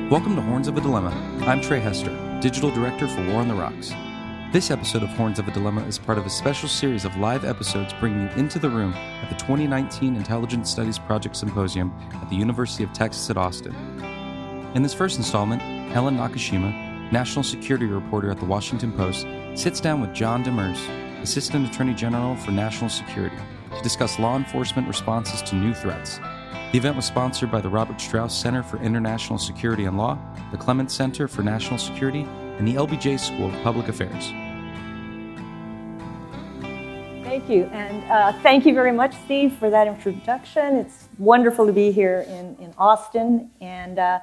Welcome to Horns of a Dilemma. I'm Trey Hester, Digital Director for War on the Rocks. This episode of Horns of a Dilemma is part of a special series of live episodes bringing you into the room at the 2019 Intelligence Studies Project Symposium at the University of Texas at Austin. In this first installment, Ellen Nakashima, National Security Reporter at The Washington Post, sits down with John Demers, Assistant Attorney General for National Security, to discuss law enforcement responses to new threats. The event was sponsored by the Robert Strauss Center for International Security and Law, the Clements Center for National Security, and the LBJ School of Public Affairs. Thank you, and thank you very much, Steve, for that introduction. It's wonderful to be here in Austin, and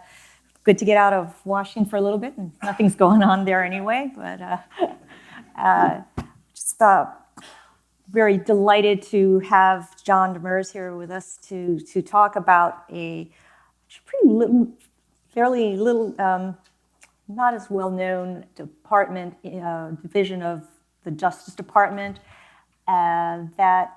good to get out of Washington for a little bit, and nothing's going on there anyway, but just very delighted to have John Demers here with us to talk about a fairly little, not as well-known division of the Justice Department that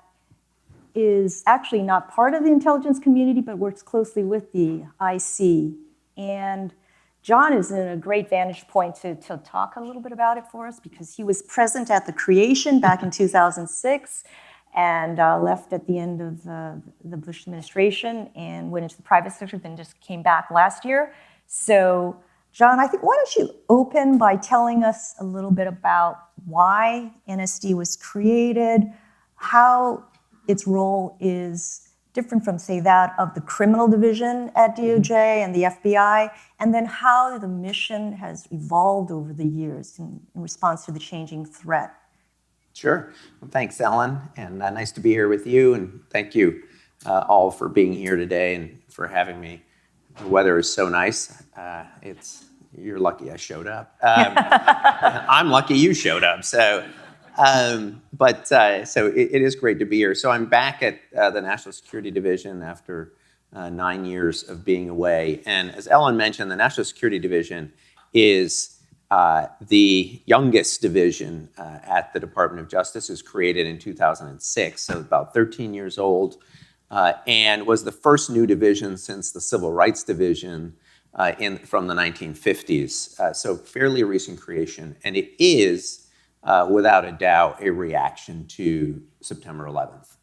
is actually not part of the intelligence community, but works closely with the IC. And John is in a great vantage point to talk a little bit about it for us because he was present at the creation back in 2006 and left at the end of the Bush administration and went into the private sector, then just came back last year. So, John, I think why don't you open by telling us a little bit about why NSD was created, how its role is different from, say, that of the criminal division at DOJ and the FBI, and then how the mission has evolved over the years in response to the changing threat. Sure. Well, thanks, Ellen, and nice to be here with you, and thank you all for being here today and for having me. The weather is so nice. You're lucky I showed up. I'm lucky you showed up, so it is great to be here. So I'm back at the National Security Division after 9 years of being away. And as Ellen mentioned, the National Security Division is the youngest division at the Department of Justice. It was created in 2006, so about 13 years old, and was the first new division since the Civil Rights Division from the 1950s. So fairly recent creation, and it is without a doubt, a reaction to September 11th.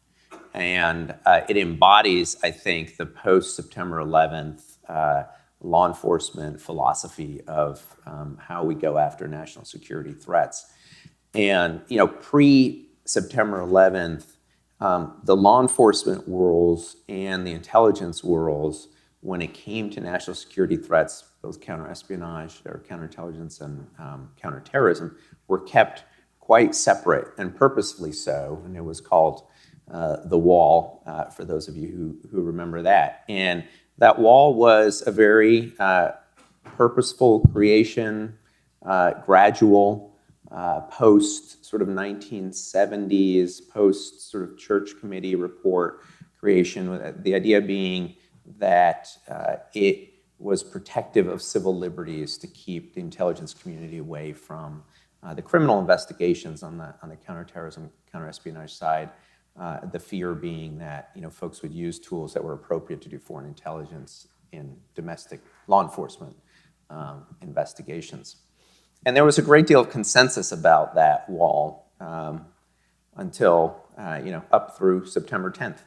And it embodies, I think, the post-September 11th law enforcement philosophy of how we go after national security threats. And, pre-September 11th, the law enforcement worlds and the intelligence worlds, when it came to national security threats, both counterespionage or counterintelligence and counterterrorism, were kept quite separate, and purposefully so, and it was called the Wall, for those of you who remember that. And that Wall was a very purposeful creation, gradual, post sort of 1970s, post sort of church committee report creation, with the idea being that it was protective of civil liberties to keep the intelligence community away from the criminal investigations on the counterterrorism, counterespionage side. The fear being that folks would use tools that were appropriate to do foreign intelligence in domestic law enforcement investigations. And there was a great deal of consensus about that wall until up through September 10th,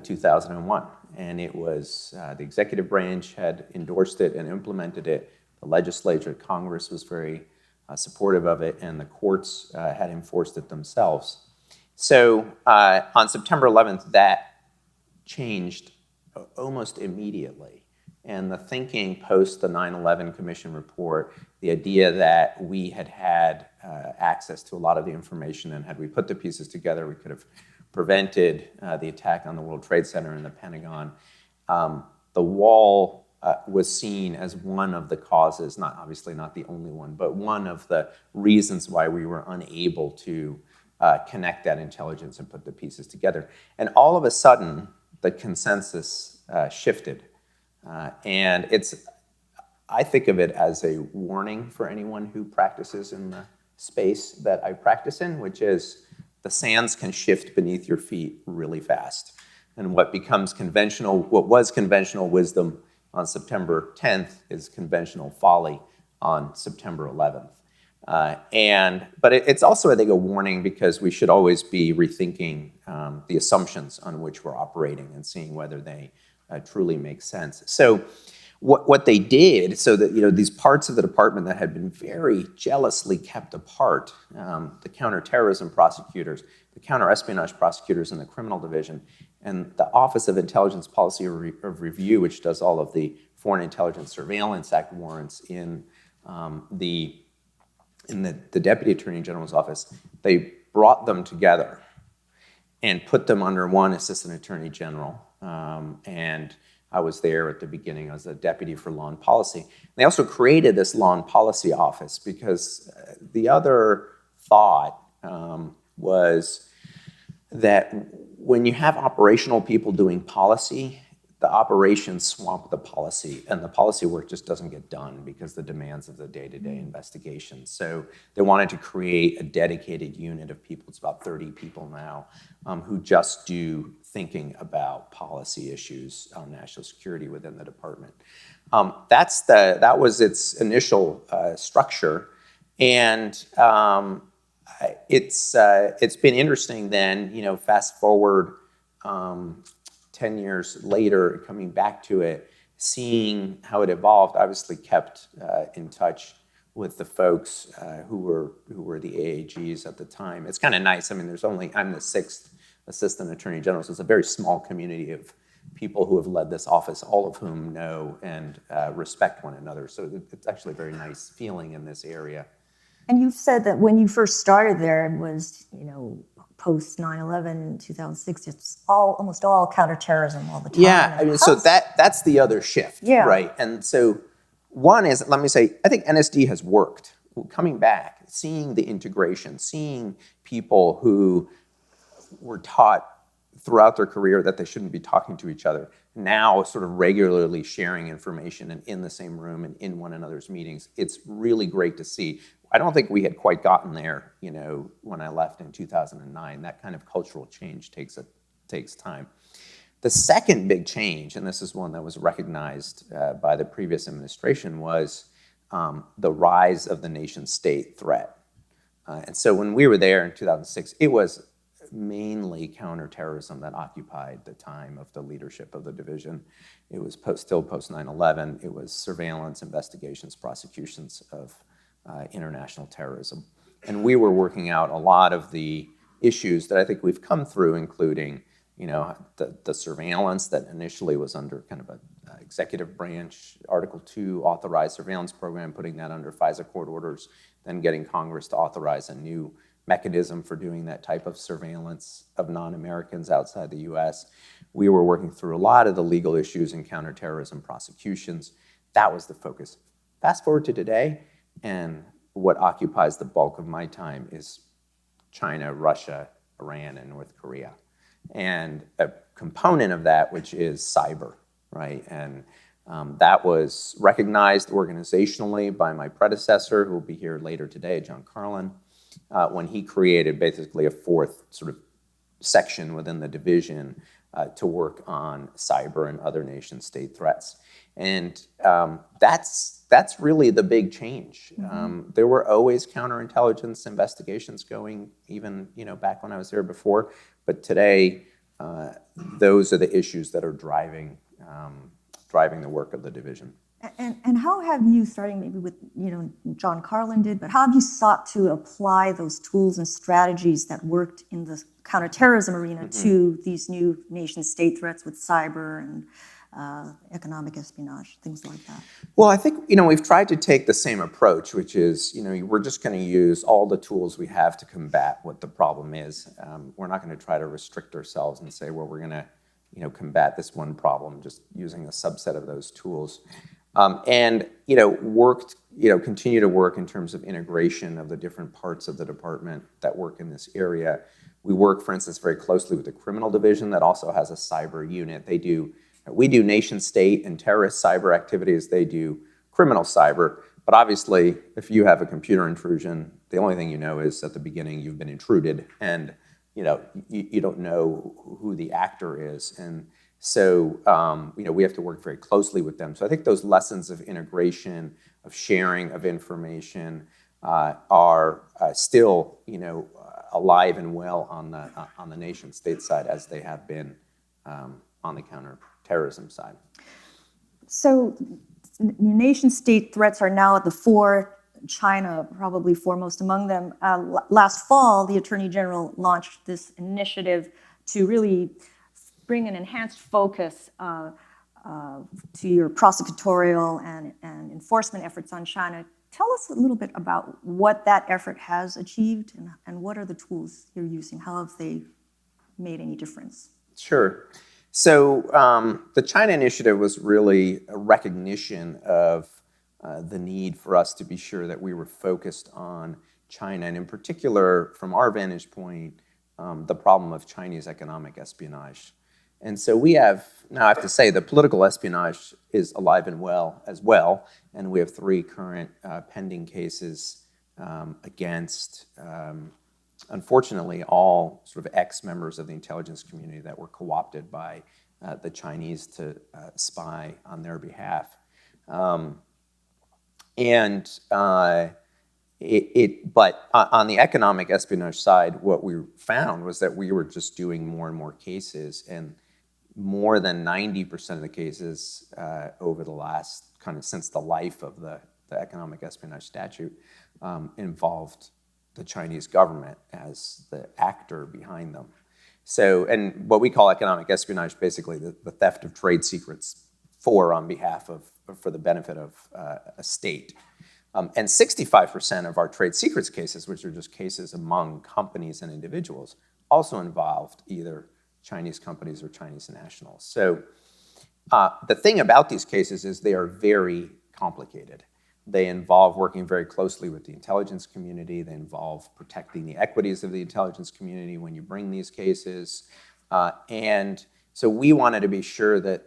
2001. And it was the executive branch had endorsed it and implemented it. The legislature, Congress was very supportive of it, and the courts had enforced it themselves. So on September 11th, that changed almost immediately. And the thinking post the 9/11 Commission report, the idea that we had access to a lot of the information, and had we put the pieces together, we could have prevented the attack on the World Trade Center and the Pentagon. The Wall was seen as one of the causes, obviously not the only one, but one of the reasons why we were unable to connect that intelligence and put the pieces together. And all of a sudden, the consensus shifted. And I think of it as a warning for anyone who practices in the space that I practice in, which is the sands can shift beneath your feet really fast. And what was conventional wisdom on September 10th is conventional folly on September 11th. But it's also, I think, a warning because we should always be rethinking the assumptions on which we're operating and seeing whether they truly make sense. So what they did, so that these parts of the department that had been very jealously kept apart, the counterterrorism prosecutors, the counterespionage prosecutors in the criminal division, and the Office of Intelligence Policy of Review, which does all of the Foreign Intelligence Surveillance Act warrants in the Deputy Attorney General's office, they brought them together and put them under one Assistant Attorney General. And I was there at the beginning as a deputy for law and policy. They also created this law and policy office because the other thought was that when you have operational people doing policy, the operations swamp the policy, and the policy work just doesn't get done because the demands of the day-to-day investigation. So they wanted to create a dedicated unit of people, it's about 30 people now, who just do thinking about policy issues on national security within the department. That was its initial structure, and it's been interesting then, fast forward 10 years later, coming back to it, seeing how it evolved. Obviously kept in touch with the folks who were the AAGs at the time. It's kind of nice. I mean, I'm the 6th Assistant Attorney General, so it's a very small community of people who have led this office, all of whom know and respect one another. So it's actually a very nice feeling in this area. And you've said that when you first started there, it was, post 9/11, 2006, it's almost all counterterrorism all the time. Yeah, I mean, so that's the other shift, right? And so one is, let me say, I think NSD has worked. Coming back, seeing the integration, seeing people who were taught throughout their career that they shouldn't be talking to each other, now sort of regularly sharing information and in the same room and in one another's meetings. It's really great to see. I don't think we had quite gotten there, when I left in 2009. That kind of cultural change takes time. The second big change, and this is one that was recognized by the previous administration, was the rise of the nation-state threat. And so when we were there in 2006, it was mainly counterterrorism that occupied the time of the leadership of the division. It was still post 9/11. It was surveillance, investigations, prosecutions of international terrorism. And we were working out a lot of the issues that I think we've come through, including, the surveillance that initially was under kind of an executive branch, Article 2 authorized surveillance program, putting that under FISA court orders, then getting Congress to authorize a new mechanism for doing that type of surveillance of non-Americans outside the US. We were working through a lot of the legal issues in counterterrorism prosecutions. That was the focus. Fast forward to today, and what occupies the bulk of my time is China, Russia, Iran, and North Korea. And a component of that, which is cyber, right? And that was recognized organizationally by my predecessor, who will be here later today, John Carlin, when he created basically a fourth sort of section within the division to work on cyber and other nation-state threats. And that's really the big change. Mm-hmm. There were always counterintelligence investigations going, even back when I was there before. But today, those are the issues that are driving the work of the division. And how have you, starting maybe with John Carlin did, but how have you sought to apply those tools and strategies that worked in the counterterrorism arena mm-hmm. to these new nation-state threats with cyber and economic espionage, things like that? Well, I think, we've tried to take the same approach, which is, we're just going to use all the tools we have to combat what the problem is. We're not going to try to restrict ourselves and say, well, we're going to, combat this one problem just using a subset of those tools. Continue to work in terms of integration of the different parts of the department that work in this area. We work, for instance, very closely with the criminal division that also has a cyber unit. We do nation-state and terrorist cyber activities. They do criminal cyber. But obviously, if you have a computer intrusion, the only thing you know is at the beginning you've been intruded, and you don't know who the actor is. And So, we have to work very closely with them. So I think those lessons of integration, of sharing of information, are still, alive and well on the nation state side, as they have been on the counterterrorism side. So nation state threats are now at the fore, China probably foremost among them. Last fall, the Attorney General launched this initiative to really bring an enhanced focus to your prosecutorial and enforcement efforts on China. Tell us a little bit about what that effort has achieved and what are the tools you're using? How have they made any difference? Sure. So the China Initiative was really a recognition of the need for us to be sure that we were focused on China, and in particular, from our vantage point, the problem of Chinese economic espionage. And so we have, now I have to say, the political espionage is alive and well as well, and we have 3 current pending cases against, unfortunately, all sort of ex-members of the intelligence community that were co-opted by the Chinese to spy on their behalf. But on the economic espionage side, what we found was that we were just doing more and more cases, and more than 90% of the cases over the last, kind of since the life of the economic espionage statute, involved the Chinese government as the actor behind them. So, and what we call economic espionage, basically the theft of trade secrets for the benefit of a state. And 65% of our trade secrets cases, which are just cases among companies and individuals, also involved either Chinese companies or Chinese nationals. So the thing about these cases is they are very complicated. They involve working very closely with the intelligence community. They involve protecting the equities of the intelligence community when you bring these cases. And so we wanted to be sure that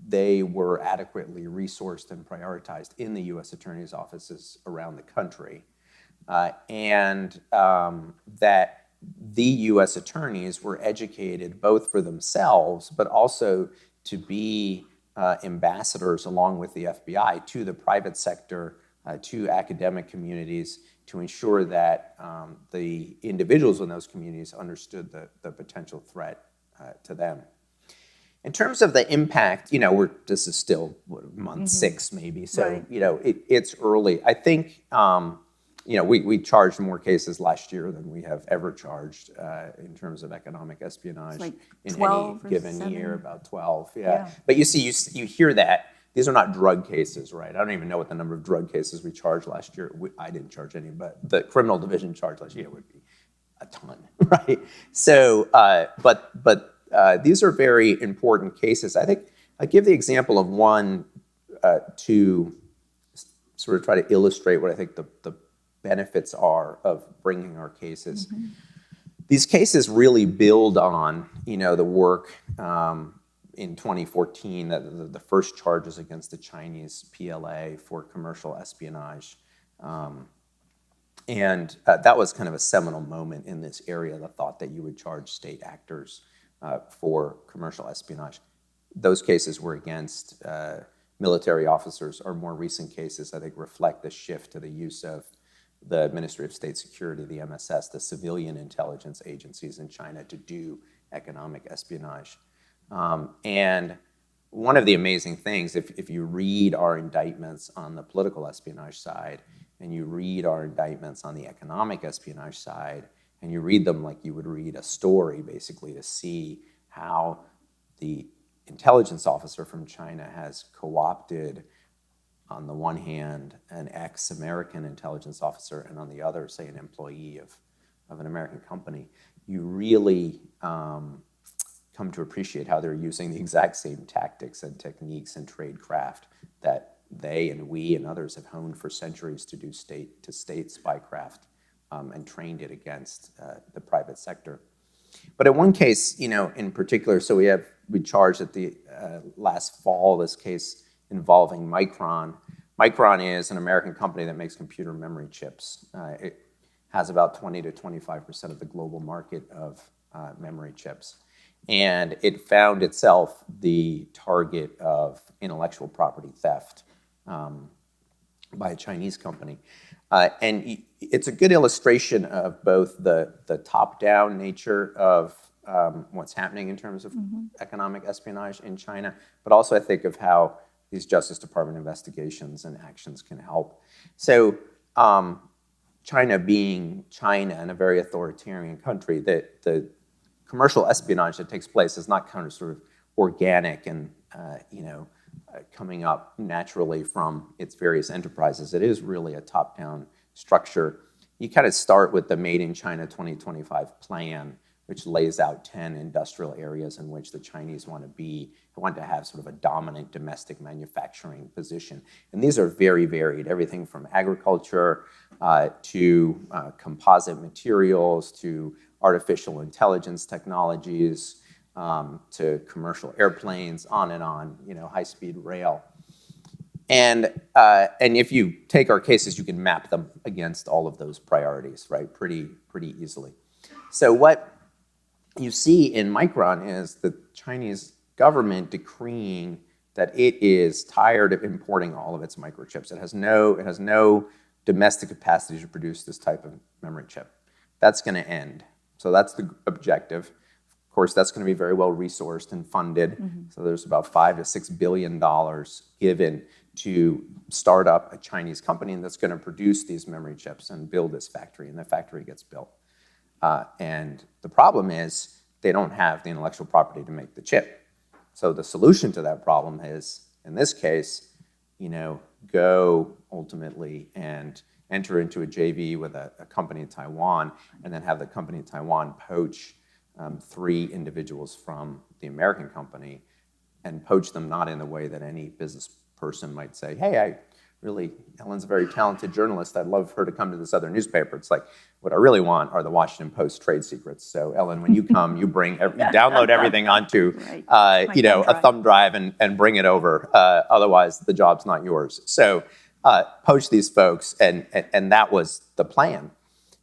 they were adequately resourced and prioritized in the U.S. Attorney's offices around the country, and that the U.S. attorneys were educated both for themselves, but also to be ambassadors along with the FBI to the private sector, to academic communities, to ensure that the individuals in those communities understood the potential threat to them. In terms of the impact, this is still month 6 maybe, so Right. It's early. I think we charged more cases last year than we have ever charged in terms of economic espionage like in 12 any or given 7? year, about 12. Yeah. Yeah. But you see, you hear that. These are not drug cases, right? I don't even know what the number of drug cases we charged last year. I didn't charge any, but the criminal division charged last year would be a ton, right? So, but these are very important cases. I think I give the example of one to sort of try to illustrate what I think the benefits are of bringing our cases. Mm-hmm. These cases really build on, the work in 2014, the first charges against the Chinese PLA for commercial espionage. And that was kind of a seminal moment in this area, the thought that you would charge state actors for commercial espionage. Those cases were against military officers. Our more recent cases, I think, reflect the shift to the use of the Ministry of State Security, the MSS, the civilian intelligence agencies in China to do economic espionage. And one of the amazing things, if you read our indictments on the political espionage side, and you read our indictments on the economic espionage side, and you read them like you would read a story, basically, to see how the intelligence officer from China has co-opted, on the one hand, an ex-American intelligence officer, and on the other, say, an employee of an American company, you really come to appreciate how they're using the exact same tactics and techniques and tradecraft that they and we and others have honed for centuries to do state-to-state spycraft and trained it against the private sector. But in one case, in particular, so we charged at the last fall this case involving Micron. Micron is an American company that makes computer memory chips. It has about 20 to 25% of the global market of memory chips. and it found itself the target of intellectual property theft by a Chinese company. And it's a good illustration of both the top-down nature of what's happening in terms of economic espionage in China, but also I think of how these Justice Department investigations and actions can help. So China being China and a very authoritarian country, the commercial espionage that takes place is not kind of sort of organic and coming up naturally from its various enterprises. It is really a top-down structure. You kind of start with the Made in China 2025 plan, which lays out 10 industrial areas in which the Chinese want to be, want to have sort of a dominant domestic manufacturing position. And these are very varied, everything from agriculture to composite materials, to artificial intelligence technologies, to commercial airplanes, on, high-speed rail. And if you take our cases, you can map them against all of those priorities, right, pretty easily. So what you see in Micron is the Chinese government decreeing that it is tired of importing all of its microchips. It has no domestic capacity to produce this type of memory chip. That's going to end. So that's the objective. Of course, that's going to be very well resourced and funded. So there's about $5 to $6 billion given to start up a Chinese company that's going to produce these memory chips and build this factory, and the factory gets built. And the problem is they don't have the intellectual property to make the chip. So the solution to that problem is, in this case, go ultimately and enter into a JV with a company in Taiwan, and then have the company in Taiwan poach 3 individuals from the American company, and poach them not in the way that any business person might say, hey, Ellen's a very talented journalist. I'd love her to come to this other newspaper. It's like, what I really want are the Washington Post trade secrets. So Ellen, when you come, you download everything onto, a thumb drive and bring it over. Otherwise, the job's not yours. So poach these folks, and that was the plan.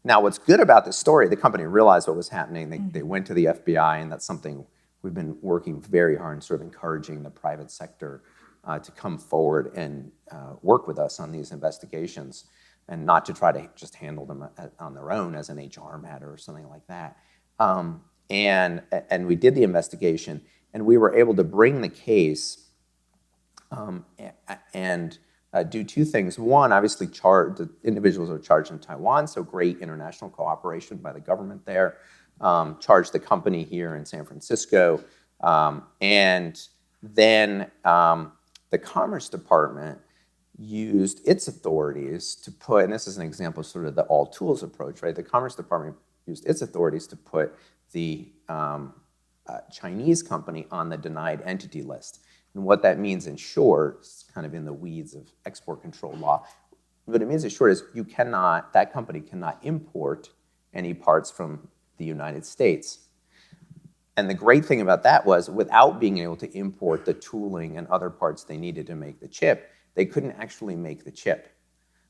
Now, what's good about this story, the company realized what was happening. They went to the FBI, and that's something we've been working very hard in sort of encouraging the private sector to come forward and work with us on these investigations, and not to try to just handle them on their own as an HR matter or something like that. And we did the investigation, and we were able to bring the case and do 2 things. One, obviously, the individuals are charged in Taiwan, so great international cooperation by the government there. Charged the company here in San Francisco, and then the Commerce Department used its authorities to put, and this is an example of sort of the all tools approach, right? The Commerce Department used its authorities to put the Chinese company on the denied entity list. And what that means in short, it's kind of in the weeds of export control law, what it means in short is that company cannot import any parts from the United States. And the great thing about that was, without being able to import the tooling and other parts they needed to make the chip, they couldn't actually make the chip.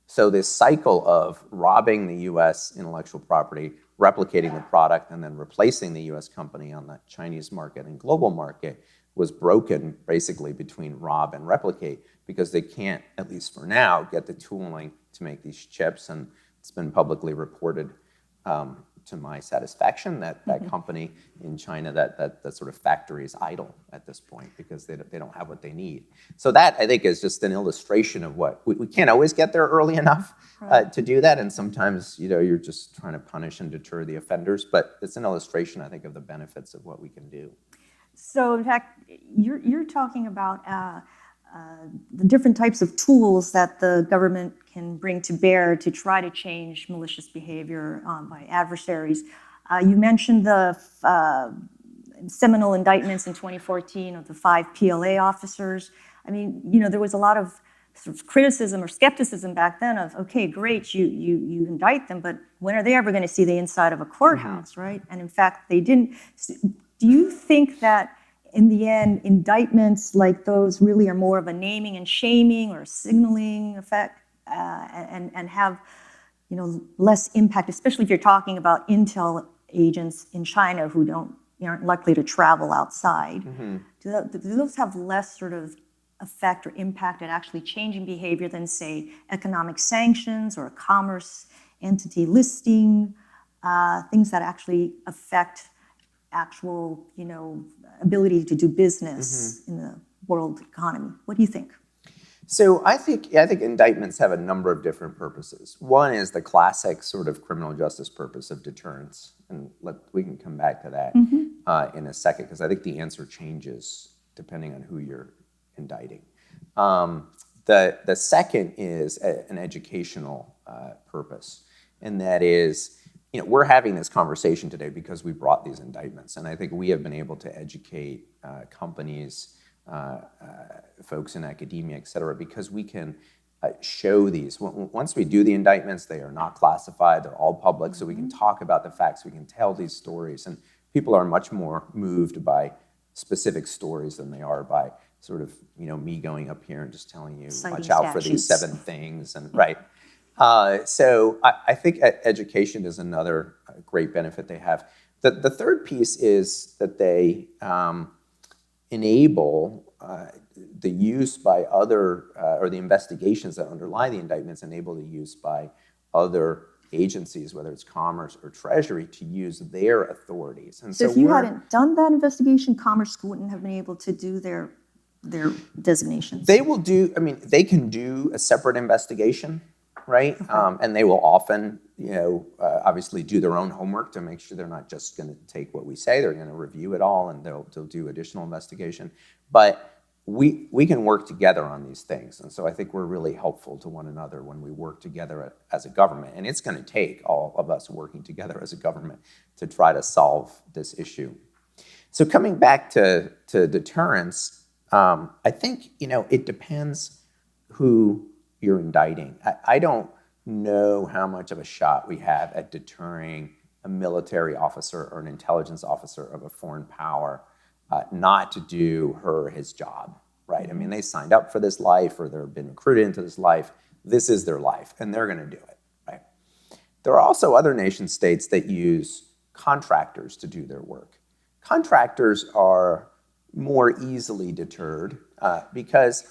So this cycle of robbing the US intellectual property, replicating the product, and then replacing the US company on the Chinese market and global market was broken basically between rob and replicate, because they can't, at least for now, get the tooling to make these chips. And it's been publicly reported to my satisfaction that that company in China, that sort of factory is idle at this point because they don't have what they need. So that, I think, is just an illustration of what we can't always get there early enough to do that, and sometimes you're just trying to punish and deter the offenders. But it's an illustration, I think, of the benefits of what we can do. So in fact, you're talking about the different types of tools that the government can bring to bear to try to change malicious behavior by adversaries. You mentioned the seminal indictments in 2014 of the 5 PLA officers. I mean, there was a lot of sort of criticism or skepticism back then of, okay, great, you indict them, but when are they ever going to see the inside of a courthouse, right? And in fact, they didn't. Do you think that in the end, indictments like those really are more of a naming and shaming or signaling effect, and have less impact, especially if you're talking about intel agents in China who don't aren't likely to travel outside. Do those have less sort of effect or impact at actually changing behavior than, say, economic sanctions or commerce entity listing, things that actually affect actual, ability to do business in the world economy? What do you think? So I think indictments have a number of different purposes. One is the classic sort of criminal justice purpose of deterrence, and we can come back to that in a second, because I think the answer changes depending on who you're indicting. The second is an educational purpose, and that is, we're having this conversation today because we brought these indictments, and I think we have been able to educate companies, folks in academia, et cetera, because we can show these. Once we do the indictments, they are not classified, they're all public, so we can talk about the facts, we can tell these stories, and people are much more moved by specific stories than they are by sort of, me going up here and just telling you, citing watch out for these statutes. 7 things, and right. So I think education is another great benefit they have. The third piece is that they enable the use by other, or the investigations that underlie the indictments enable the use by other agencies, whether it's Commerce or Treasury, to use their authorities. And So if you hadn't done that investigation, Commerce wouldn't have been able to do their designations. they will do, they can do a separate investigation, right? And they will often, obviously do their own homework to make sure they're not just going to take what we say. They're going to review it all, and they'll do additional investigation. But we can work together on these things. And so I think we're really helpful to one another when we work together as a government. And it's going to take all of us working together as a government to try to solve this issue. So coming back to deterrence, I think, it depends who you're indicting. I don't know how much of a shot we have at deterring a military officer or an intelligence officer of a foreign power not to do her or his job, right? They signed up for this life, or they've been recruited into this life. This is their life, and they're going to do it, right? There are also other nation states that use contractors to do their work. Contractors are more easily deterred because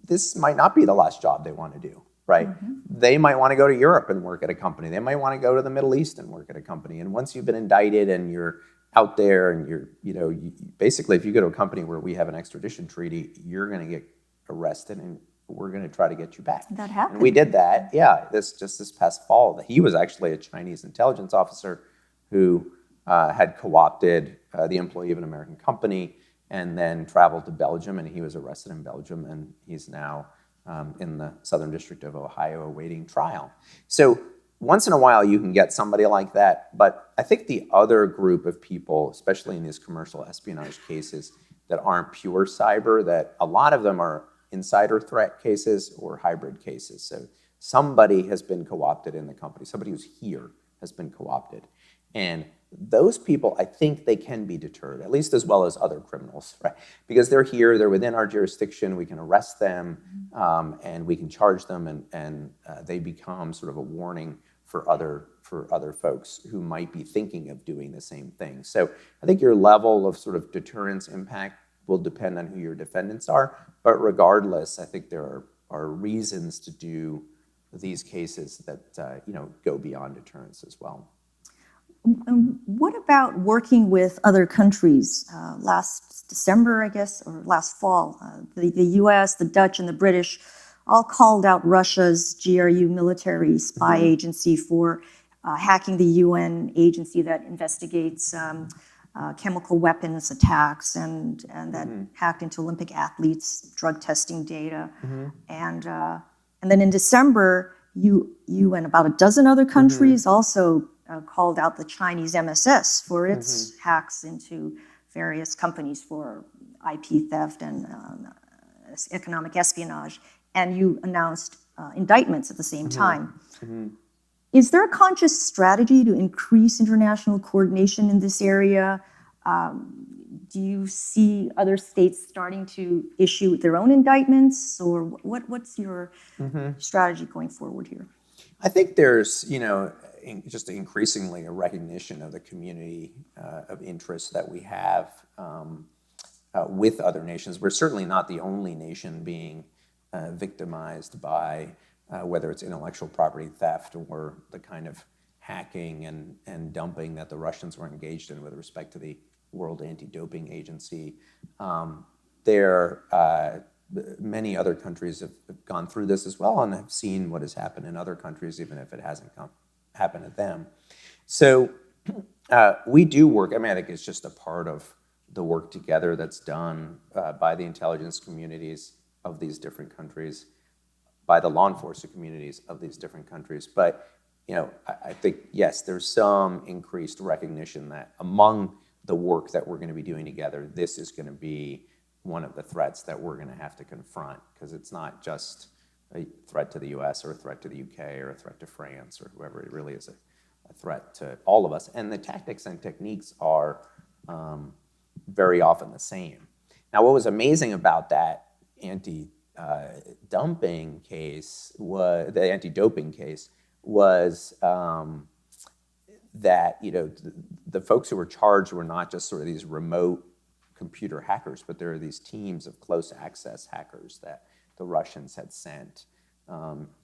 this might not be the last job they want to do, right? They might want to go to Europe and work at a company. They might want to go to the Middle East and work at a company. And once you've been indicted and you're out there and you're, basically, if you go to a company where we have an extradition treaty, you're going to get arrested, and we're going to try to get you back. That happened. And we did that, yeah, this past fall. He was actually a Chinese intelligence officer who had co-opted the employee of an American company, and then traveled to Belgium, and he was arrested in Belgium, and he's now in the Southern District of Ohio awaiting trial. So once in a while you can get somebody like that, but I think the other group of people, especially in these commercial espionage cases that aren't pure cyber, that a lot of them are insider threat cases or hybrid cases. So somebody has been co-opted in the company, somebody who's here has been co-opted. And those people, I think they can be deterred, at least as well as other criminals, right? Because they're here, they're within our jurisdiction, we can arrest them, and we can charge them, and they become sort of a warning for other folks who might be thinking of doing the same thing. So I think your level of sort of deterrence impact will depend on who your defendants are, but regardless, I think there are reasons to do these cases that go beyond deterrence as well. And what about working with other countries? Last December, I guess, or last fall, the U.S., the Dutch, and the British all called out Russia's GRU military spy agency for hacking the UN agency that investigates chemical weapons attacks, and that hacked into Olympic athletes' drug testing data. And then in December, you and about a dozen other countries also called out the Chinese MSS for its hacks into various companies for IP theft and economic espionage. And you announced indictments at the same time. Is there a conscious strategy to increase international coordination in this area? Do you see other states starting to issue their own indictments, or what's your strategy going forward here? I think there's, just increasingly a recognition of the community of interest that we have with other nations. We're certainly not the only nation being victimized by whether it's intellectual property theft or the kind of hacking and dumping that the Russians were engaged in with respect to the World Anti-Doping Agency. Many other countries have gone through this as well and have seen what has happened in other countries, even if it hasn't happened to them. So we do work. I mean, I think it's just a part of the work together that's done by the intelligence communities of these different countries, by the law enforcement communities of these different countries. But I think, yes, there's some increased recognition that among the work that we're going to be doing together, this is going to be one of the threats that we're going to have to confront, because it's not just a threat to the US or a threat to the UK or a threat to France or whoever. It really is a threat to all of us. And the tactics and techniques are very often the same. Now, what was amazing about that anti-dumping case, the anti-doping case, was that the folks who were charged were not just sort of these remote computer hackers, but there are these teams of close access hackers that the Russians had sent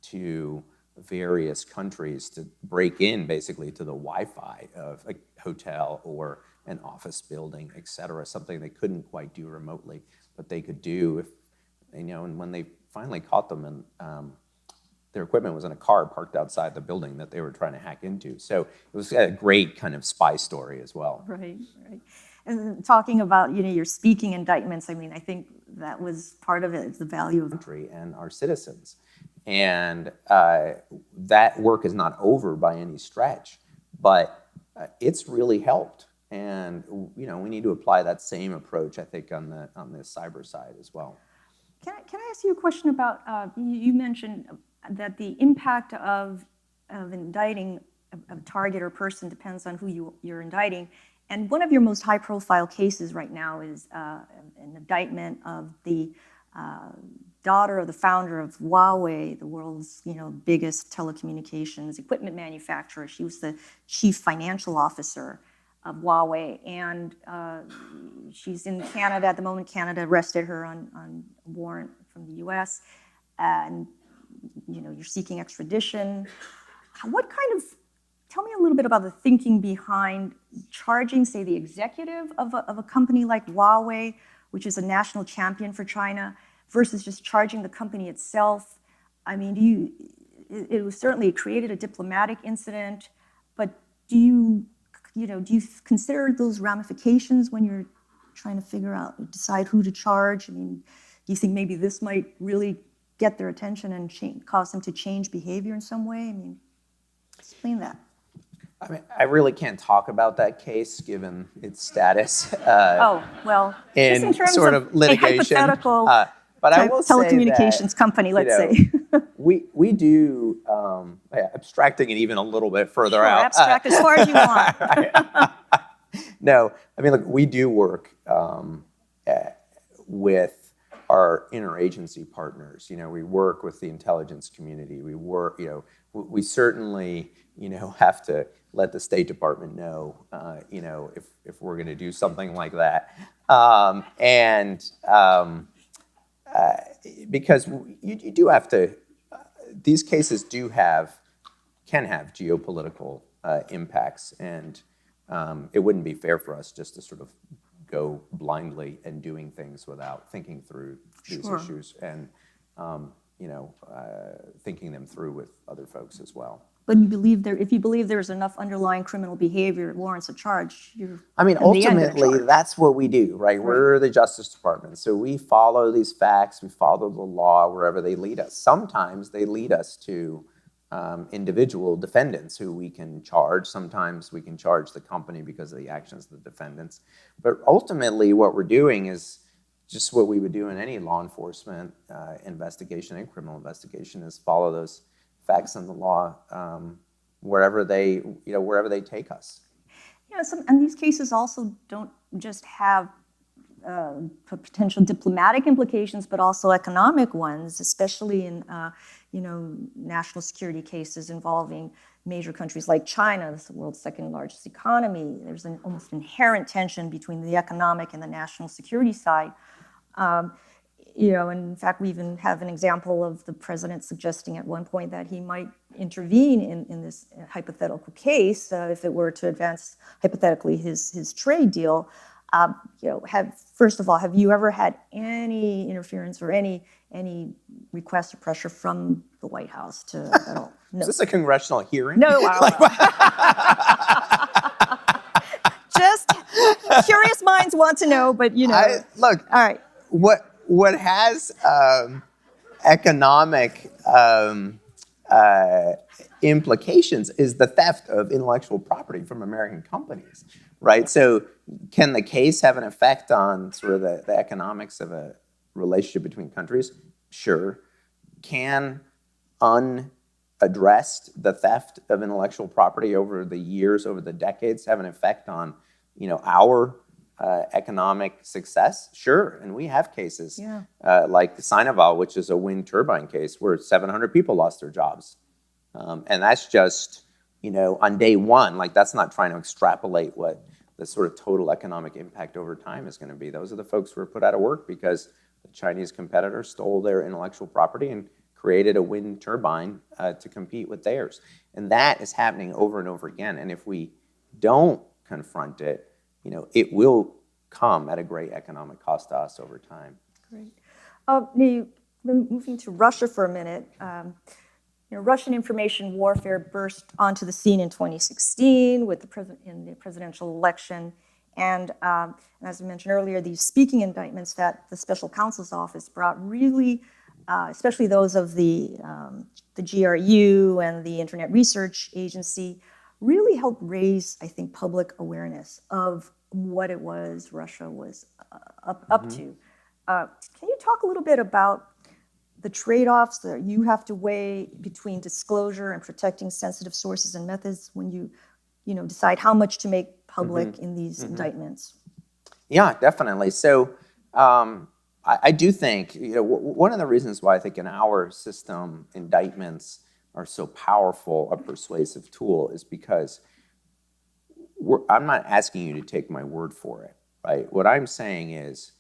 to various countries to break in basically to the Wi-Fi of a hotel or an office building, et cetera, something they couldn't quite do remotely, but they could do if, and when they finally caught them, and their equipment was in a car parked outside the building that they were trying to hack into. So it was a great kind of spy story as well. Right. And talking about, your speaking indictments, I mean, I think that was part of it, the value of country and our citizens. And that work is not over by any stretch, but it's really helped. And we need to apply that same approach, I think, on the cyber side as well. Can I ask you a question about, you mentioned that the impact of indicting a target or person depends on who you're indicting. And one of your most high-profile cases right now is an indictment of the daughter of the founder of Huawei, the world's biggest telecommunications equipment manufacturer. She was the chief financial officer of Huawei, and she's in Canada at the moment. Canada arrested her on a warrant from the U.S., and you're seeking extradition. Tell me a little bit about the thinking behind charging, say, the executive of a company like Huawei, which is a national champion for China, versus just charging the company itself. I mean, it was certainly created a diplomatic incident, but do you consider those ramifications when you're trying to decide who to charge? I mean, do you think maybe this might really get their attention and cause them to change behavior in some way? I mean, explain that. I mean, I really can't talk about that case given its status in terms sort of litigation. A hypothetical but I will telecommunications company, let's say. we do, abstracting it even a little bit further out. Abstract as far as you want. Right. No, I mean, look, we do work with our interagency partners. We work with the intelligence community. We work, we certainly, have to let the State Department know, if we're going to do something like that, because you do have to. These cases can have geopolitical impacts, and it wouldn't be fair for us just to sort of go blindly and doing things without thinking through these issues and thinking them through with other folks as well. But if you believe there's enough underlying criminal behavior that warrants a charge, ultimately, that's what we do, right? We're the Justice Department, so we follow these facts, we follow the law wherever they lead us. Sometimes they lead us to individual defendants who we can charge. Sometimes we can charge the company because of the actions of the defendants. But ultimately, what we're doing is just what we would do in any law enforcement investigation and criminal investigation, is follow those facts and the law wherever they take us. And these cases also don't just have potential diplomatic implications, but also economic ones, especially in national security cases involving major countries like China, this is the world's second largest economy. There's an almost inherent tension between the economic and the national security side. And in fact, we even have an example of the president suggesting at one point that he might intervene in this hypothetical case if it were to advance hypothetically his trade deal. First of all, have you ever had any interference or any request or pressure from the White House to at all? No. Is this a congressional hearing? No. Just curious minds want to know, but Look, all right. What has economic implications is the theft of intellectual property from American companies, right? So can the case have an effect on sort of the economics of a relationship between countries? Sure. Can unaddressed the theft of intellectual property over the years, over the decades, have an effect on, our economic success? Sure. And we have cases like Sinovel, which is a wind turbine case where 700 people lost their jobs. And that's just, on day one, like that's not trying to extrapolate what the sort of total economic impact over time is going to be. Those are the folks who were put out of work because the Chinese competitor stole their intellectual property and created a wind turbine to compete with theirs. And that is happening over and over again. And if we don't confront it, it will come at a great economic cost to us over time. Great. Moving to Russia for a minute. Russian information warfare burst onto the scene in 2016 with in the presidential election. And as I mentioned earlier, these speaking indictments that the special counsel's office brought really, especially those of the GRU and the Internet Research Agency, really helped raise, I think, public awareness of what it was Russia was up to. Can you talk a little bit about the trade-offs that you have to weigh between disclosure and protecting sensitive sources and methods when you decide how much to make public in these indictments? Yeah, definitely. So I do think, one of the reasons why I think in our system indictments are so powerful a persuasive tool is because I'm not asking you to take my word for it, right? What I'm saying is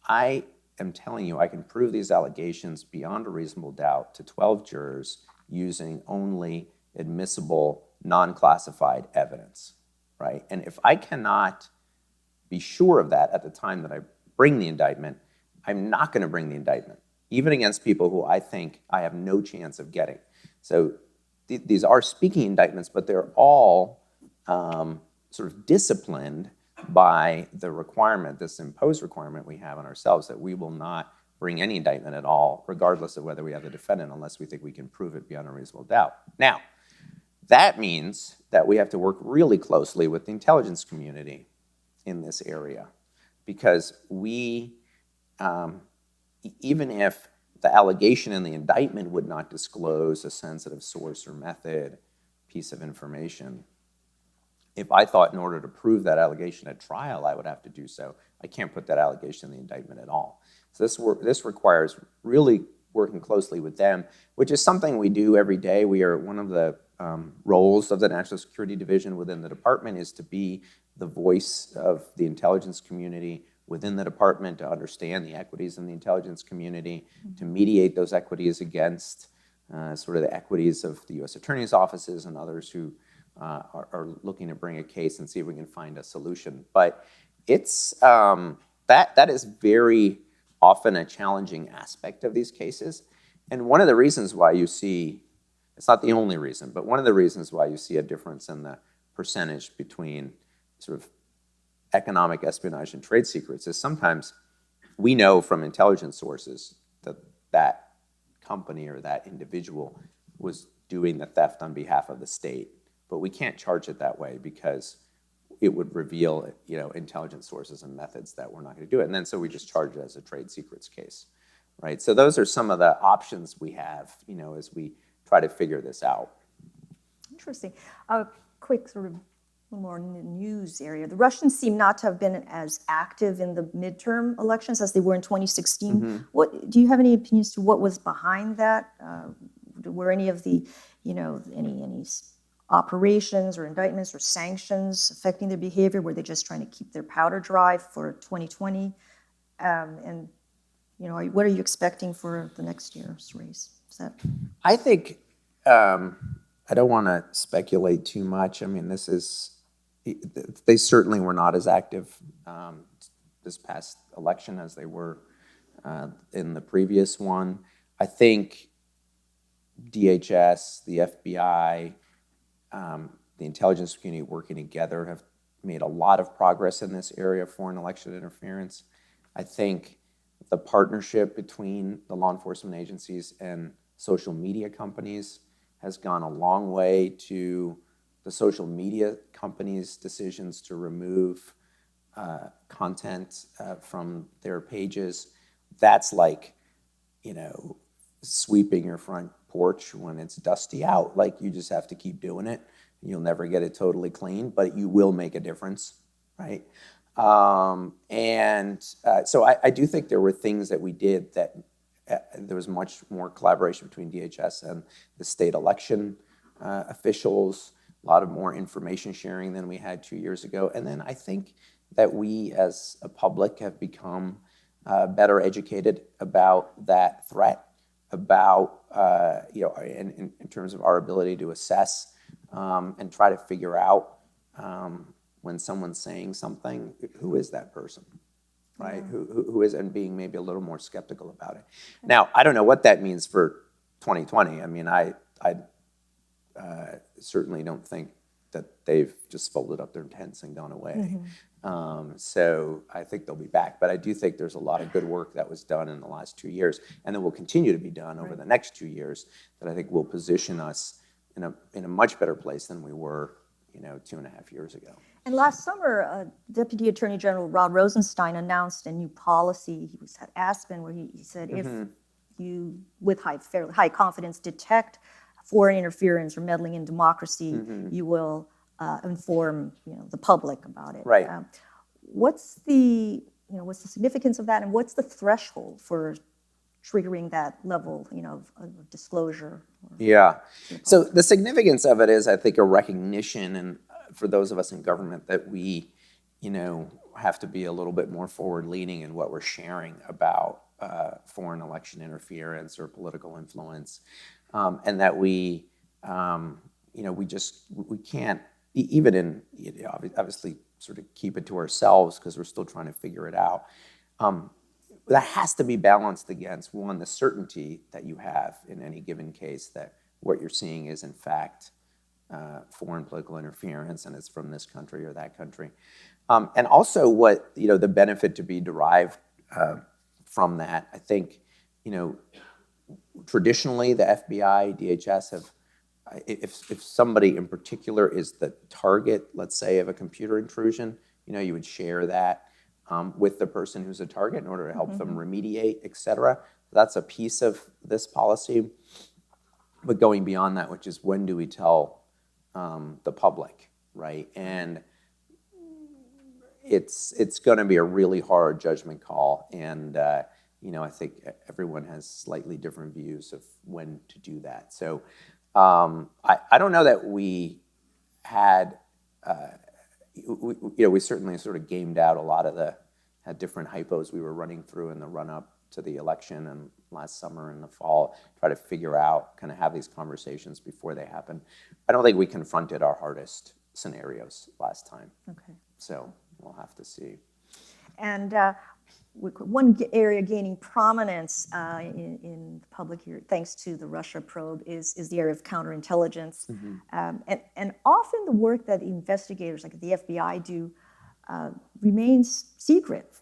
I am telling you I can prove these allegations beyond a reasonable doubt to 12 jurors using only admissible, non-classified evidence, right? And if I cannot be sure of that at the time that I bring the indictment, I'm not going to bring the indictment, even against people who I think I have no chance of getting. So these are speaking indictments, but they're all sort of disciplined by the requirement, this imposed requirement we have on ourselves that we will not bring any indictment at all, regardless of whether we have the defendant, unless we think we can prove it beyond a reasonable doubt. Now, that means that we have to work really closely with the intelligence community in this area, because we, even if the allegation in the indictment would not disclose a sensitive source or method piece of information, if I thought in order to prove that allegation at trial I would have to do so, I can't put that allegation in the indictment at all. So this requires really working closely with them, which is something we do every day. We are one of the roles of the National Security Division within the department is to be the voice of the intelligence community within the department, to understand the equities in the intelligence community, to mediate those equities against sort of the equities of the U.S. Attorney's offices and others who are looking to bring a case and see if we can find a solution. But it's that is very often a challenging aspect of these cases. And one of the reasons why you see, it's not the only reason, but one of the reasons why you see a difference in the percentage between sort of economic espionage and trade secrets is sometimes we know from intelligence sources that that company or that individual was doing the theft on behalf of the state. But we can't charge it that way because it would reveal, intelligence sources and methods that we're not going to do it. And then so we just charge it as a trade secrets case, right? So those are some of the options we have, as we try to figure this out. Interesting. A quick sort of more news area. The Russians seem not to have been as active in the midterm elections as they were in 2016. What do you have any opinions to what was behind that? Were any of the, any operations or indictments or sanctions affecting their behavior? Were they just trying to keep their powder dry for 2020? And what are you expecting for the next year's race? I think I don't want to speculate too much. I mean, they certainly were not as active this past election as they were in the previous one. I think DHS, the FBI, the intelligence community working together have made a lot of progress in this area of foreign election interference. I think the partnership between the law enforcement agencies and social media companies has gone a long way to the social media companies' decisions to remove content from their pages. That's like, sweeping your front porch when it's dusty out. Like, you just have to keep doing it. You'll never get it totally clean, but you will make a difference, right? So I do think there were things that we did that there was much more collaboration between DHS and the state election officials, a lot of more information sharing than we had 2 years ago. And then I think that we as a public have become better educated about that threat, about, in terms of our ability to assess and try to figure out when someone's saying something, who is that person, right? Who is, and being maybe a little more skeptical about it. Now, I don't know what that means for 2020. I mean, I certainly don't think that they've just folded up their tents and gone away. So I think they'll be back. But I do think there's a lot of good work that was done in the last 2 years, and that will continue to be done over the next 2 years, that I think will position us in a much better place than we were, 2.5 years ago. And last summer, Deputy Attorney General Rod Rosenstein announced a new policy. He was at Aspen, where he said, if you, with fairly high confidence, detect foreign interference or meddling in democracy, you will inform the public about it. Right. What's the significance of that, and what's the threshold for triggering that level of disclosure? Yeah. So the significance of it is, I think, a recognition, and for those of us in government, that we, have to be a little bit more forward-leaning in what we're sharing about foreign election interference or political influence, and that we can't even obviously sort of keep it to ourselves because we're still trying to figure it out. That has to be balanced against, one, the certainty that you have in any given case that what you're seeing is in fact foreign political interference and it's from this country or that country. And also what, the benefit to be derived from that. I think, traditionally the FBI, DHS have, if somebody in particular is the target, let's say, of a computer intrusion, you would share that with the person who's a target in order to help them remediate, et cetera. That's a piece of this policy. But going beyond that, which is, when do we tell the public, right? And it's going to be a really hard judgment call, and I think everyone has slightly different views of when to do that. So I don't know that we had. We certainly sort of gamed out a lot of the different hypos we were running through in the run-up to the election and last summer and the fall, try to figure out, kind of have these conversations before they happen. I don't think we confronted our hardest scenarios last time. Okay. So we'll have to see. And one area gaining prominence in the public here, thanks to the Russia probe, is the area of counterintelligence. And often the work that investigators like the FBI do remains secret,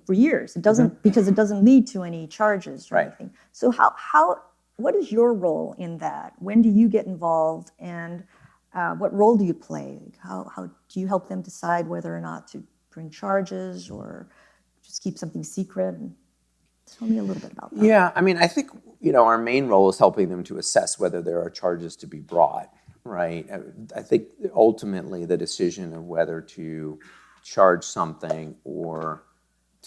for years. It doesn't, because it doesn't lead to any charges or anything. So what is your role in that? When do you get involved, and what role do you play? How do you help them decide whether or not to bring charges or just keep something secret? Tell me a little bit about that. Yeah, I mean, I think, our main role is helping them to assess whether there are charges to be brought, right? I think ultimately the decision of whether to charge something or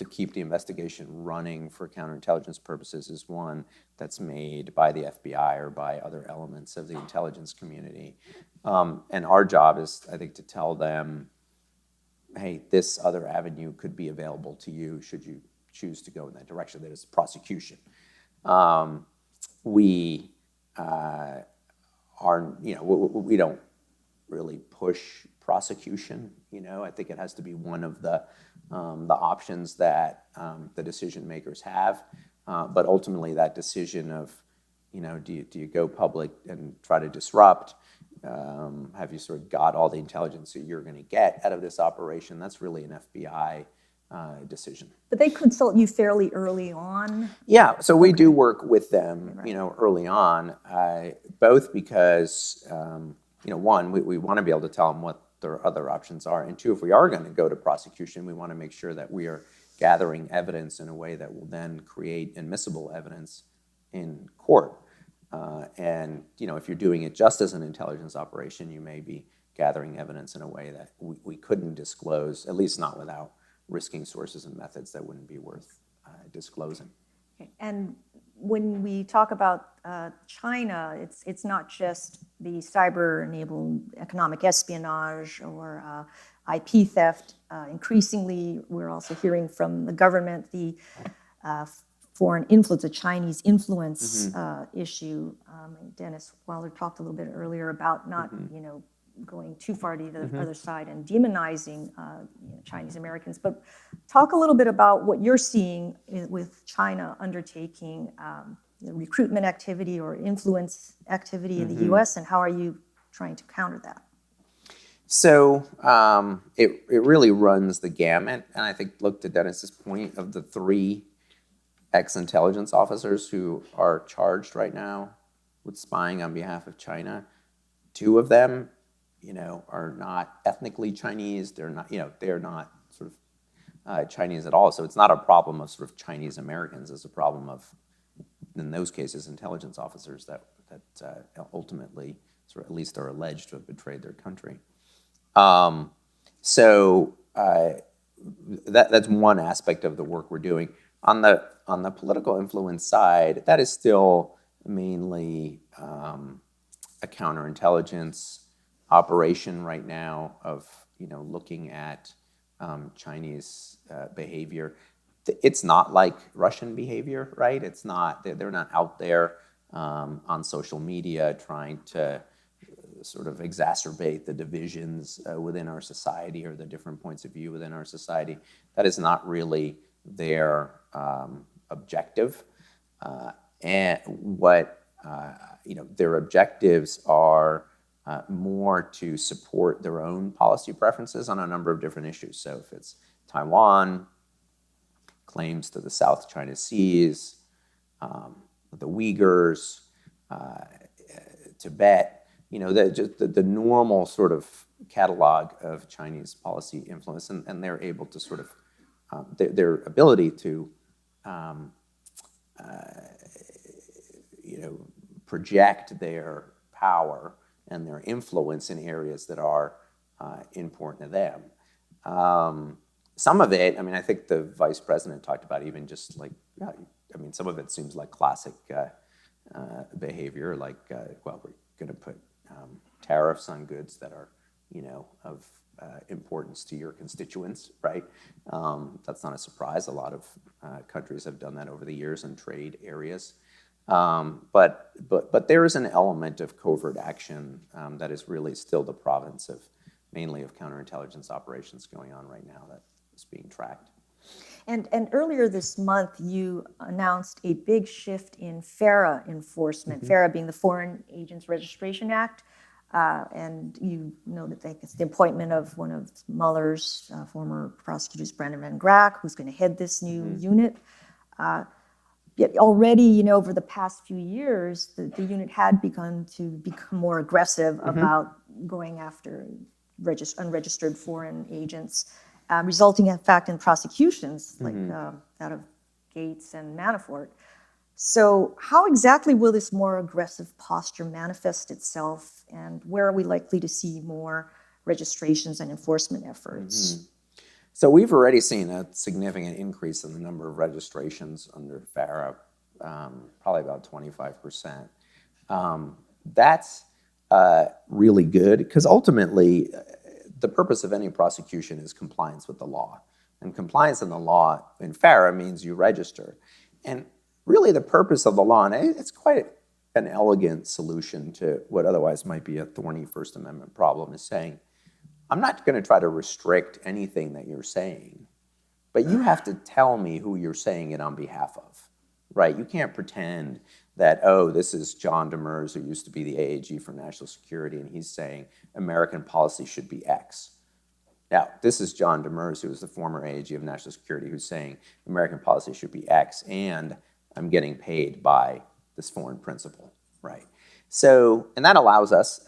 to keep the investigation running for counterintelligence purposes is one that's made by the FBI or by other elements of the intelligence community. And our job is, I think, to tell them, hey, this other avenue could be available to you should you choose to go in that direction. That is prosecution. We we don't really push prosecution. I think it has to be one of the options that the decision makers have. But ultimately, that decision of, do you go public and try to disrupt? Have you sort of got all the intelligence that you're going to get out of this operation? That's really an FBI decision. But they consult you fairly early on? Yeah, so we do work with them, early on, both because, one, we want to be able to tell them what their other options are, and two, if we are going to go to prosecution, we want to make sure that we are gathering evidence in a way that will then create admissible evidence in court. And if you're doing it just as an intelligence operation, you may be gathering evidence in a way that we couldn't disclose, at least not without risking sources and methods that wouldn't be worth disclosing. Okay. And when we talk about China, it's not just the cyber-enabled economic espionage or IP theft. Increasingly, we're also hearing from the government the foreign influence, the Chinese influence issue. Dennis Wilder talked a little bit earlier about not, going too far to the other side and demonizing Chinese Americans. But talk a little bit about what you're seeing with China undertaking recruitment activity or influence activity in the U.S., and how are you trying to counter that? So it really runs the gamut. And I think, look, to Dennis's point, of the 3 ex-intelligence officers who are charged right now with spying on behalf of China, 2 of them are not ethnically Chinese. They're not sort of Chinese at all. So it's not a problem of sort of Chinese Americans. It's a problem of, in those cases, intelligence officers that ultimately, sort of, at least are alleged to have betrayed their country. So that's one aspect of the work we're doing. On the political influence side, that is still mainly a counterintelligence operation right now of looking at Chinese behavior. It's not like Russian behavior, right? It's not. They're not out there on social media trying to sort of exacerbate the divisions within our society or the different points of view within our society. That is not really their objective. And what their objectives are more to support their own policy preferences on a number of different issues. So if it's Taiwan, claims to the South China Seas, the Uyghurs, Tibet, the normal sort of catalog of Chinese policy influence, and they're able to sort of, their ability to project their power and their influence in areas that are important to them. Some of it, I think the vice president talked about even just like, some of it seems like classic behavior, like, we're going to put tariffs on goods that are, of importance to your constituents, right? That's not a surprise. A lot of countries have done that over the years in trade areas. But there is an element of covert action that is really still the province of mainly of counterintelligence operations going on right now that is being tracked. And earlier this month, you announced a big shift in FARA enforcement, FARA being the Foreign Agents Registration Act. And you know that it's the appointment of one of Mueller's former prosecutors, Brendan Van Grack, who's going to head this new unit. Yet already, over the past few years, the unit had begun to become more aggressive about going after unregistered foreign agents, resulting, in fact, in prosecutions like that of Gates and Manafort. So how exactly will this more aggressive posture manifest itself, and where are we likely to see more registrations and enforcement efforts? So we've already seen a significant increase in the number of registrations under FARA, probably about 25%. That's really good because ultimately the purpose of any prosecution is compliance with the law. And compliance in the law in FARA means you register. And really the purpose of the law, and it's quite an elegant solution to what otherwise might be a thorny First Amendment problem, is saying, I'm not going to try to restrict anything that you're saying, but you have to tell me who you're saying it on behalf of, right? You can't pretend that, oh, this is John Demers, who used to be the AAG for National Security, and he's saying American policy should be X. Now, this is John Demers, who is the former AAG of National Security, who's saying American policy should be X, and I'm getting paid by this foreign principal, right? So, and that allows us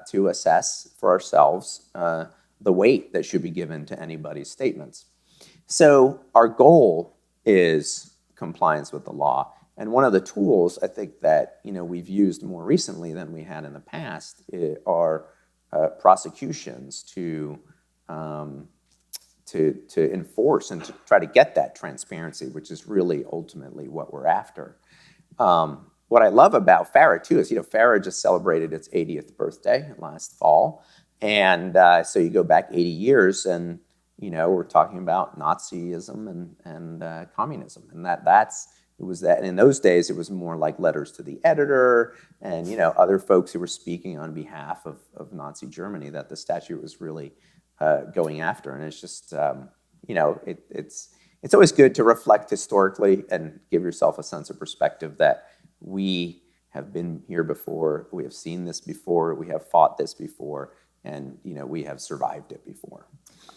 to assess for ourselves the weight that should be given to anybody's statements. So our goal is compliance with the law. And one of the tools I think that we've used more recently than we had in the past are prosecutions to enforce and to try to get that transparency, which is really ultimately what we're after. What I love about FARA too is, FARA just celebrated its 80th birthday last fall. And so you go back 80 years and, we're talking about Nazism and communism. And and in those days, it was more like letters to the editor and, other folks who were speaking on behalf of Nazi Germany that the statute was really going after. And it's just, it's always good to reflect historically and give yourself a sense of perspective that we have been here before, we have seen this before, we have fought this before, and we have survived it before.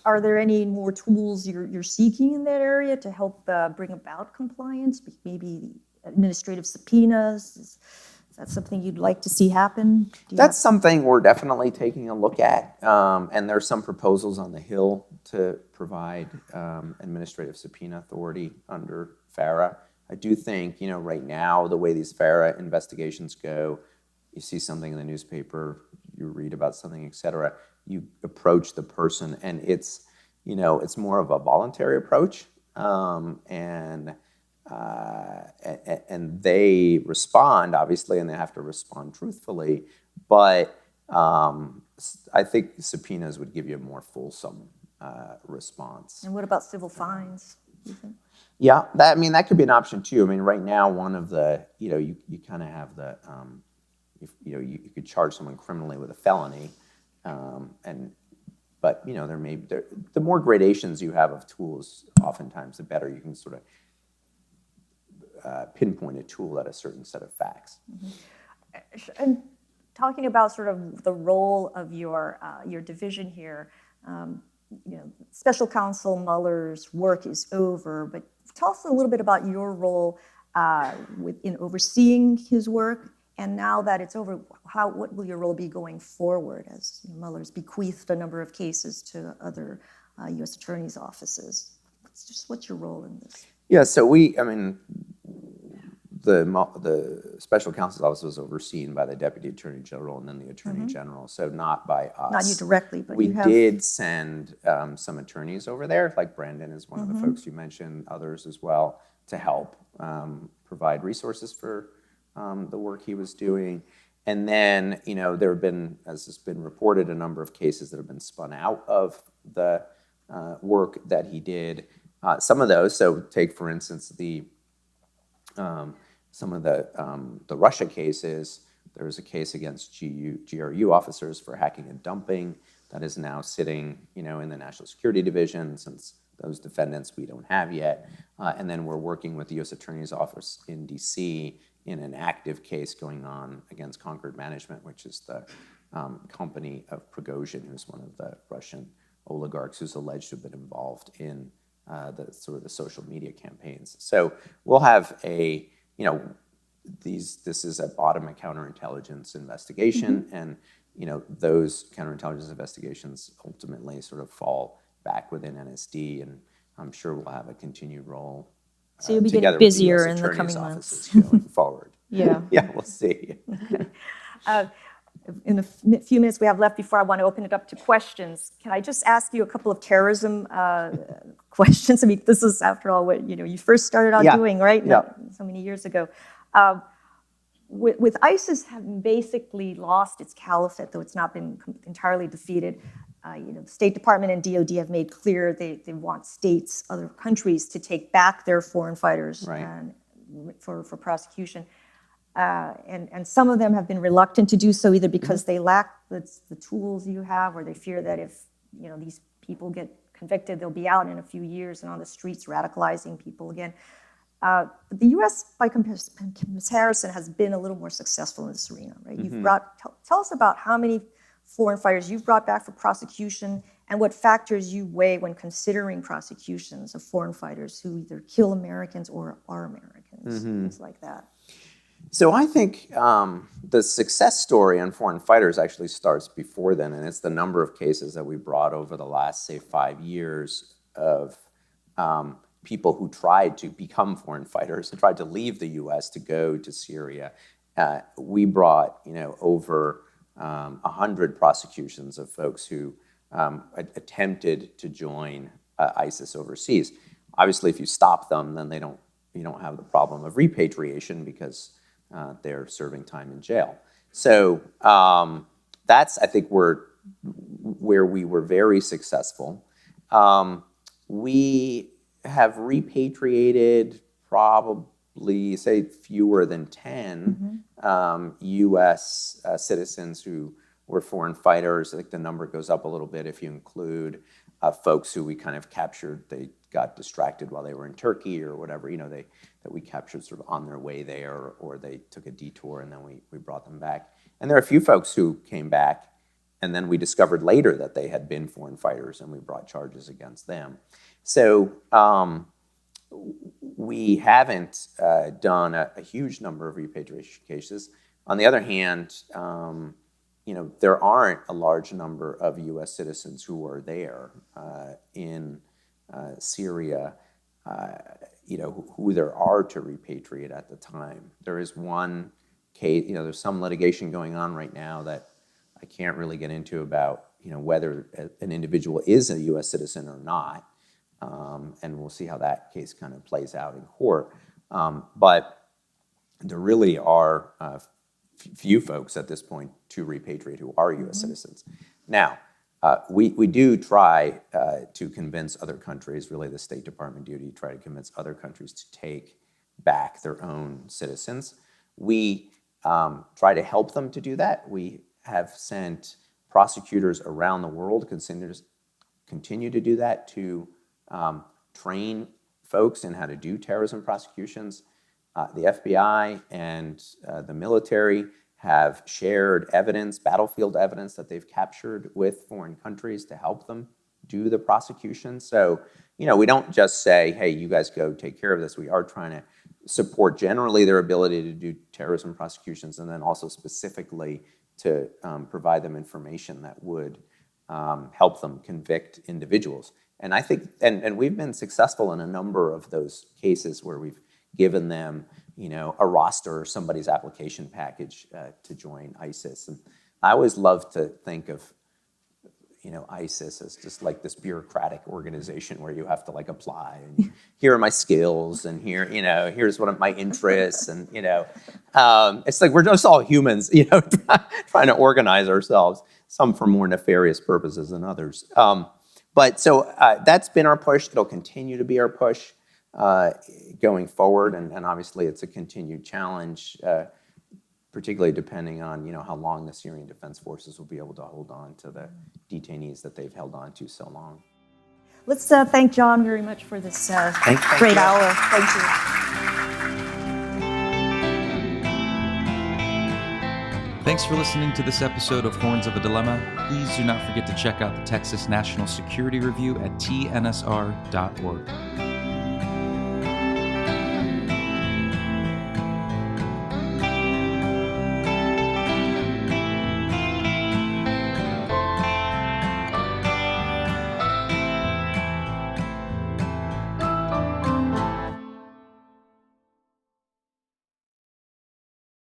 Are there any more tools you're seeking in that area to help bring about compliance? Maybe administrative subpoenas? Is that something you'd like to see happen? That's something we're definitely taking a look at, and there's some proposals on the Hill to provide administrative subpoena authority under FARA. I do think, right now, the way these FARA investigations go, you see something in the newspaper, you read about something, et cetera, you approach the person, and it's more of a voluntary approach, and they respond, obviously, and they have to respond truthfully, but I think subpoenas would give you a more fulsome response. And what about civil fines, do you think? Yeah, that could be an option too. Right now, one of the, you kind of have the, you could charge someone criminally with a felony, but the more gradations you have of tools, oftentimes the better you can sort of pinpoint a tool at a certain set of facts. Mm-hmm. And talking about sort of the role of your division here, Special Counsel Mueller's work is over, but tell us a little bit about your role in overseeing his work, and now that it's over, what will your role be going forward as Mueller's bequeathed a number of cases to other U.S. attorneys' offices? What's your role in this? Yeah, so the Special Counsel's Office was overseen by the Deputy Attorney General and then the Attorney General, so not by us. Not you directly, but we did send some attorneys over there, like Brandon is one of the folks you mentioned, others as well, to help provide resources for the work he was doing. And then, there have been, as has been reported, a number of cases that have been spun out of the work that he did. Some of those, so take for instance some of the Russia cases. There was a case against GRU officers for hacking and dumping that is now sitting, in the National Security Division, since those defendants we don't have yet. And then we're working with the U.S. Attorney's Office in D.C. in an active case going on against Concord Management, which is the company of Prigozhin, who's one of the Russian oligarchs who's alleged to have been involved in the social media campaigns. So we'll have this is a bottom counterintelligence investigation, and those counterintelligence investigations ultimately sort of fall back within NSD, and I'm sure we'll have a continued role. So you'll be getting busier in the coming months going forward. Yeah. Yeah, we'll see. in the few minutes we have left before I want to open it up to questions, can I just ask you a couple of terrorism questions? I mean, this is, after all, what you first started out doing, right? Yeah. So many years ago. With ISIS having basically lost its caliphate, though it's not been entirely defeated, the State Department and DoD have made clear they want states, other countries, to take back their foreign fighters and for prosecution. And some of them have been reluctant to do so, either because they lack the tools you have, or they fear that if these people get convicted, they'll be out in a few years and on the streets radicalizing people again. But the U.S., by comparison, has been a little more successful in this arena, right? You've tell us about how many foreign fighters you've brought back for prosecution, and what factors you weigh when considering prosecutions of foreign fighters who either kill Americans or are Americans, things like that. So I think the success story on foreign fighters actually starts before then, and it's the number of cases that we brought over the last, say, 5 years of people who tried to become foreign fighters and tried to leave the U.S. to go to Syria. We brought, over 100 prosecutions of folks who attempted to join ISIS overseas. Obviously, if you stop them, then you don't have the problem of repatriation because they're serving time in jail. So that's, I think, where we were very successful. We have repatriated probably, say, fewer than 10 U.S. Citizens who were foreign fighters. I think the number goes up a little bit if you include folks who we kind of captured. They got distracted while they were in Turkey or whatever, that we captured sort of on their way there, or they took a detour and then we brought them back. And there are a few folks who came back and then we discovered later that they had been foreign fighters and we brought charges against them. So we haven't done a huge number of repatriation cases. On the other hand, there aren't a large number of U.S. citizens who are there in Syria, who there are to repatriate at the time. There is one case, there's some litigation going on right now that I can't really get into about, whether an individual is a U.S. citizen or not. And we'll see how that case kind of plays out in court. But there really are few folks at this point to repatriate who are U.S. citizens. Now, we do try to convince other countries, really the State Department duty, try to convince other countries to take back their own citizens. We try to help them to do that. We have sent prosecutors around the world, continue to do that, to train folks in how to do terrorism prosecutions. The FBI and the military have shared evidence, battlefield evidence that they've captured with foreign countries to help them do the prosecution. So, we don't just say, hey, you guys go take care of this. We are trying to support generally their ability to do terrorism prosecutions, and then also specifically to provide them information that would help them convict individuals. And I think, and we've been successful in a number of those cases where we've given them, a roster or somebody's application package to join ISIS. And I always love to think of, ISIS as just like this bureaucratic organization where you have to apply, and here are my skills, and here's what are my interests, and it's like we're just all humans, trying to organize ourselves, some for more nefarious purposes than others. But so that's been our push. It'll continue to be our push going forward, and obviously it's a continued challenge, particularly depending on how long the Syrian Defense Forces will be able to hold on to the detainees that they've held on to so long. Let's thank John very much for this great hour. Thank you. Thanks for listening to this episode of Horns of a Dilemma. Please do not forget to check out the Texas National Security Review at tnsr.org.